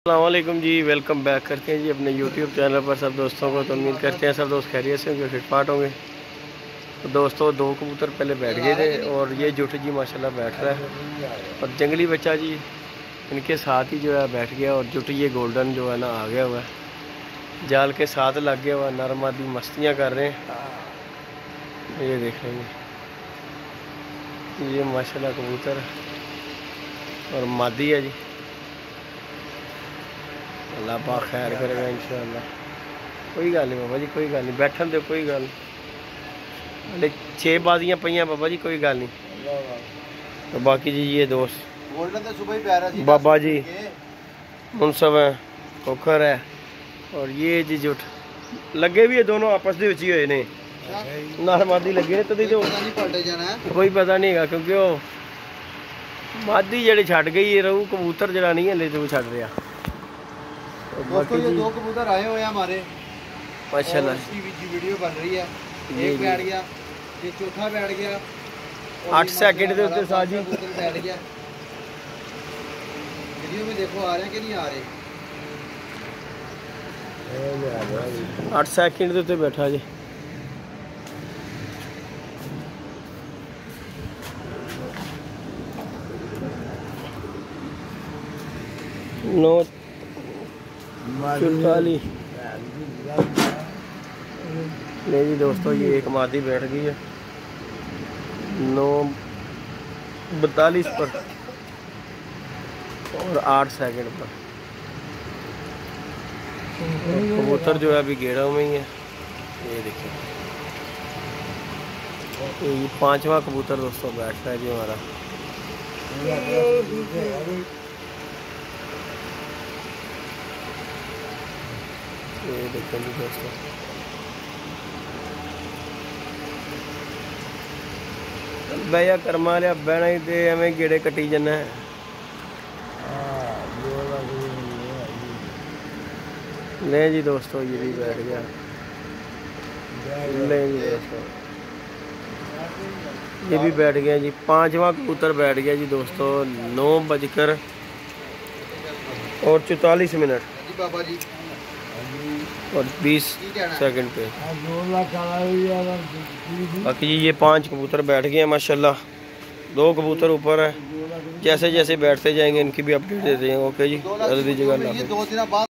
अस्सलाम वालेकुम जी। Welcome back करते हैं जी अपने यूट्यूब चैनल पर सब दोस्तों को। तो उम्मीद करते हैं सब दोस्त खैरियत से होंगे, फिटफाट होंगे। तो दोस्तों दो कबूतर पहले बैठ गए थे और ये जुट जी माशाल्लाह बैठ रहा है और जंगली बच्चा जी इनके साथ ही जो है बैठ गया और जुट ये गोल्डन जो है ना आ गया हुआ है, जाल के साथ लग गया हुआ, नरमादी मस्तियाँ कर रहे हैं। ये देख लेंगे ये माशाल्लाह कबूतर और मादी है जी। अल्लाह पाक खैर करेगा इंशाअल्लाह। कोई गल नहीं बाबा जी, कोई गल नहीं, बैठन दो, कोई गल नहीं। हले 6 बाजियां पईयां बाबा जी, कोई गल नहीं। तो बाकी जी ये दोस्त बाबा जी मुनसब है, कोखर है और ये जी जुट लगे भी है, दोनों आपस के विच ही होए ने, नरमादी लगे ने। तो कोई पता नहीं है क्योंकि वो मादी जड़ी छड़ गई रहू, कबूतर जरा नहीं हले तो छड़ रहा। दोस्तों ये दो कबूतर आए हुए हैं हमारे माशाल्लाह, इसकी वीडियो बन रही है। एक बैठ गया, ये चौथा बैठ गया, 8 सेकंड के उत्ते साजी बैठ गया। वीडियो में देखो आ रहे हैं कि नहीं आ रहे। 8 सेकंड के उत्ते बैठा जी। नो 44 नहीं जी दोस्तों, ये एक मादी बैठ गई है 9:42 पर और 8 सेकंड पर। कबूतर जो है अभी गेड़ा में ही है। ये देखिए ये 5वां कबूतर दोस्तों बैठ रहा है जी हमारा। ये देखते हैं दोस्तों, भैया कर्मा लिया बहना ही तो एवं गेड़े कटी जाना है। ले जी दोस्तों ये भी बैठ गया। ले जी दोस्तों ये भी बैठ गया जी। 5वां कबूतर बैठ गया जी दोस्तों 9:44 बाबा जी और 20 सेकंड पे। बाकी जी ये 5 कबूतर बैठ गए हैं माशाल्लाह। 2 कबूतर ऊपर है, जैसे जैसे बैठते जाएंगे इनकी भी अपडेट देते हैं। ओके जी, जल्दी दीजिएगा।